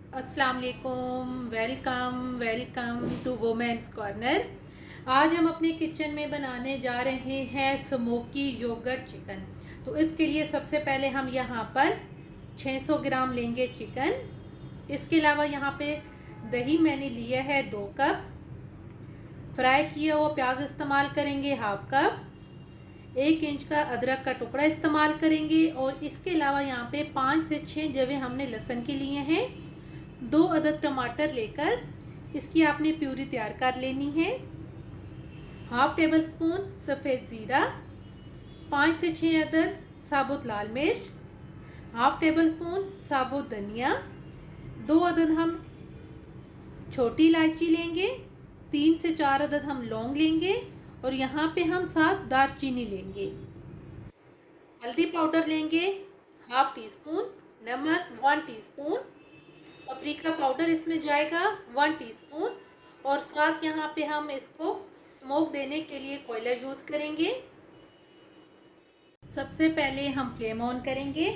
अस्सलाम वालेकुम। Welcome welcome to women's corner. आज हम अपने किचन में बनाने जा रहे हैं स्मोकी योगर्ट चिकन। तो इसके लिए सबसे पहले हम यहाँ पर 600 ग्राम लेंगे चिकन। इसके अलावा यहाँ पे दही मैंने लिया है 2 कप। फ्राई किया हुआ प्याज इस्तेमाल करेंगे हाफ कप। 1 इंच का अदरक का टुकड़ा इस्तेमाल करेंगे और इसके अलावा यहाँ पे 5 से 6 जवे हमने लहसुन के लिए हैं। 2 अदद टमाटर लेकर इसकी आपने प्यूरी तैयार कर लेनी है। हाफ टेबल स्पून सफ़ेद ज़ीरा, 5 से 6 अदद साबुत लाल मिर्च, हाफ टेबल स्पून साबुत धनिया, 2 अदद हम छोटी इलायची लेंगे, 3 से 4 अदद हम लौंग लेंगे और यहाँ पे हम 7 दालचीनी लेंगे। हल्दी पाउडर लेंगे हाफ टी स्पून, नमक 1 टीस्पून, पपरिका पाउडर इसमें जाएगा 1 टीस्पून और साथ यहाँ पे हम इसको स्मोक देने के लिए कोयला यूज़ करेंगे। सबसे पहले हम फ्लेम ऑन करेंगे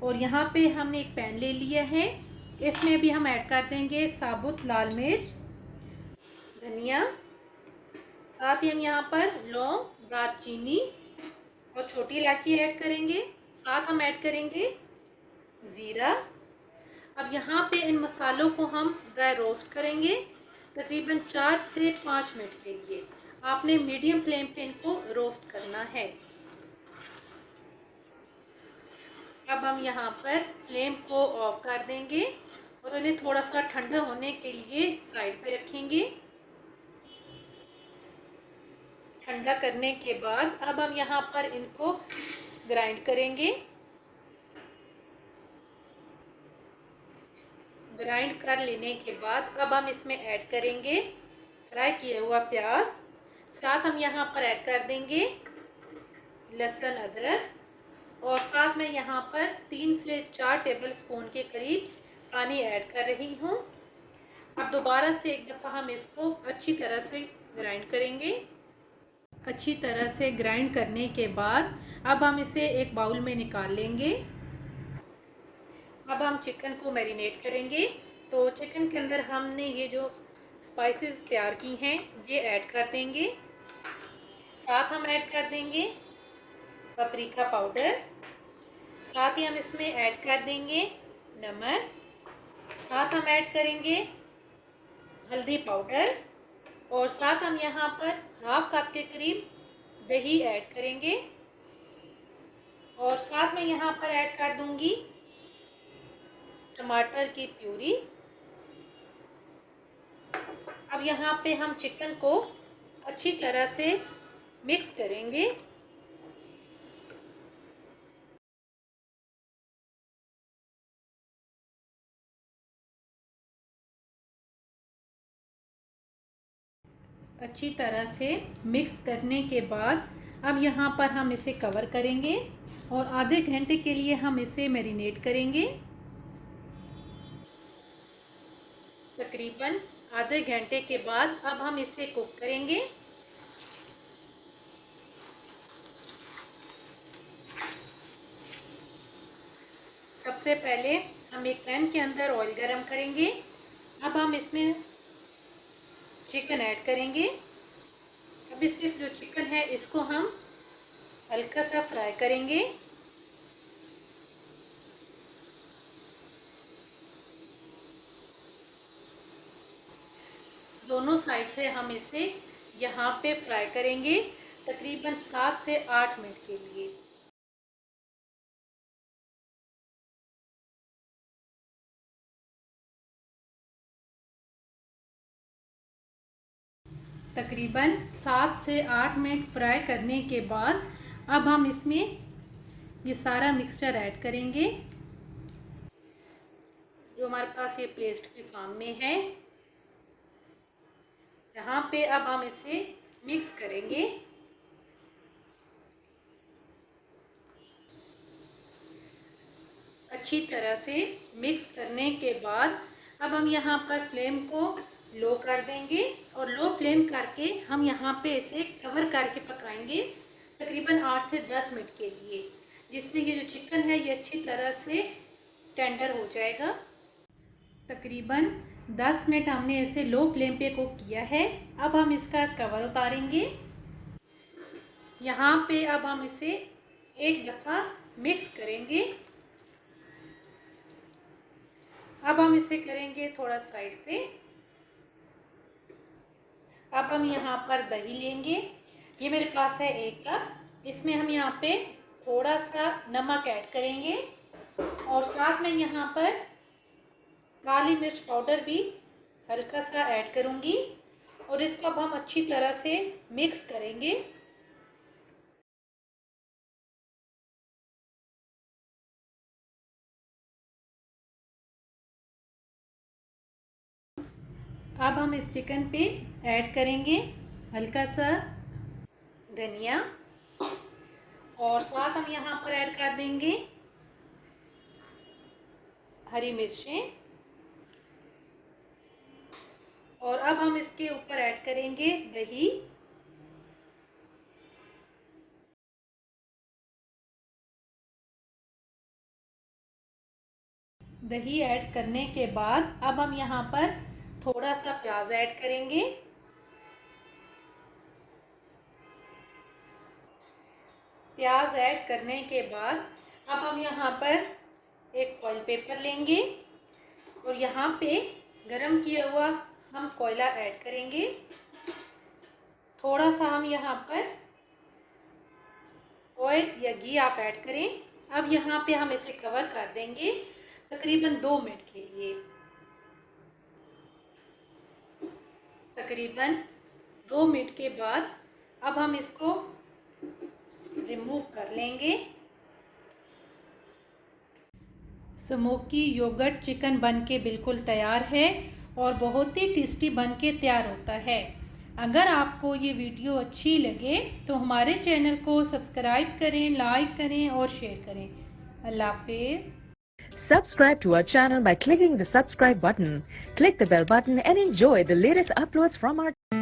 और यहाँ पे हमने एक पैन ले लिया है। इसमें भी हम ऐड कर देंगे साबुत लाल मिर्च, धनिया, साथ ही हम यहाँ पर लौंग, दालचीनी और छोटी इलायची ऐड करेंगे। साथ हम ऐड करेंगे ज़ीरा। अब यहाँ पे इन मसालों को हम ड्राई रोस्ट करेंगे तकरीबन 4 से 5 मिनट के लिए। आपने मीडियम फ्लेम पे इनको रोस्ट करना है। अब हम यहाँ पर फ्लेम को ऑफ कर देंगे और इन्हें थोड़ा सा ठंडा होने के लिए साइड पे रखेंगे। ठंडा करने के बाद अब हम यहाँ पर इनको ग्राइंड करेंगे। ग्राइंड कर लेने के बाद अब हम इसमें ऐड करेंगे फ्राई किया हुआ प्याज। साथ हम यहाँ पर ऐड कर देंगे लहसुन अदरक और साथ में यहाँ पर 3 से 4 टेबल स्पून के करीब पानी ऐड कर रही हूँ। अब दोबारा से एक दफ़ा हम इसको अच्छी तरह से ग्राइंड करेंगे। अच्छी तरह से ग्राइंड करने के बाद अब हम इसे एक बाउल में निकाल लेंगे। अब हम चिकन को मैरिनेट करेंगे। तो चिकन के अंदर हमने ये जो स्पाइसेस तैयार की हैं ये ऐड कर देंगे। साथ हम ऐड कर देंगे पपरिका पाउडर, साथ ही हम इसमें ऐड कर देंगे नमक, साथ हम ऐड करेंगे हल्दी पाउडर और साथ हम यहाँ पर हाफ कप के करीब दही ऐड करेंगे और साथ में यहाँ पर ऐड कर दूंगी टमाटर की प्यूरी। अब यहाँ पे हम चिकन को अच्छी तरह से मिक्स करेंगे। अच्छी तरह से मिक्स करने के बाद अब यहाँ पर हम इसे कवर करेंगे और आधे घंटे के लिए हम इसे मैरिनेट करेंगे। तकरीबन आधे घंटे के बाद अब हम इसे कुक करेंगे। सबसे पहले हम एक पैन के अंदर ऑयल गरम करेंगे। अब हम इसमें चिकन ऐड करेंगे। अभी सिर्फ जो चिकन है इसको हम हल्का सा फ्राई करेंगे। दोनों साइड से हम इसे यहाँ पे फ्राई करेंगे तकरीबन 7 से 8 मिनट के लिए। तकरीबन 7 से 8 मिनट फ्राई करने के बाद अब हम इसमें ये सारा मिक्सचर ऐड करेंगे जो हमारे पास ये पेस्ट की फॉर्म में है। यहाँ पे अब हम इसे मिक्स करेंगे। अच्छी तरह से मिक्स करने के बाद अब हम यहाँ पर फ्लेम को लो कर देंगे और लो फ्लेम करके हम यहाँ पे इसे कवर करके पकाएंगे तकरीबन 8 से 10 मिनट के लिए, जिसमें ये जो चिकन है ये अच्छी तरह से टेंडर हो जाएगा। तकरीबन 10 मिनट हमने इसे लो फ्लेम पे कुक किया है। अब हम इसका कवर उतारेंगे। यहाँ पे अब हम इसे एक दफ़ा मिक्स करेंगे। अब हम इसे करेंगे थोड़ा साइड पे। अब हम यहाँ पर दही लेंगे। ये मेरे पास है 1 कप। इसमें हम यहाँ पे थोड़ा सा नमक ऐड करेंगे और साथ में यहाँ पर काली मिर्च पाउडर भी हल्का सा ऐड करूँगी और इसको अब हम अच्छी तरह से मिक्स करेंगे। अब हम इस चिकन पे ऐड करेंगे हल्का सा धनिया और साथ हम यहाँ पर ऐड कर देंगे हरी मिर्चें और अब हम इसके ऊपर ऐड करेंगे दही। दही ऐड करने के बाद अब हम यहाँ पर थोड़ा सा प्याज ऐड करेंगे। प्याज ऐड करने के बाद अब हम यहाँ पर एक फॉइल पेपर लेंगे और यहाँ पे गरम किया हुआ हम कोयला ऐड करेंगे। थोड़ा सा हम यहाँ पर ऑयल या घी आप ऐड करें। अब यहाँ पे हम इसे कवर कर देंगे तकरीबन 2 मिनट के लिए। तकरीबन 2 मिनट के बाद अब हम इसको रिमूव कर लेंगे। स्मोकी योगर्ट चिकन बनके बिल्कुल तैयार है और बहुत ही टेस्टी बनके तैयार होता है। अगर आपको ये वीडियो अच्छी लगे तो हमारे चैनल को सब्सक्राइब करें, लाइक करें और शेयर करें। अल्लाह हाफिज़। Subscribe to our channel by clicking the subscribe button. Click the bell button and enjoy the latest uploads from our channel.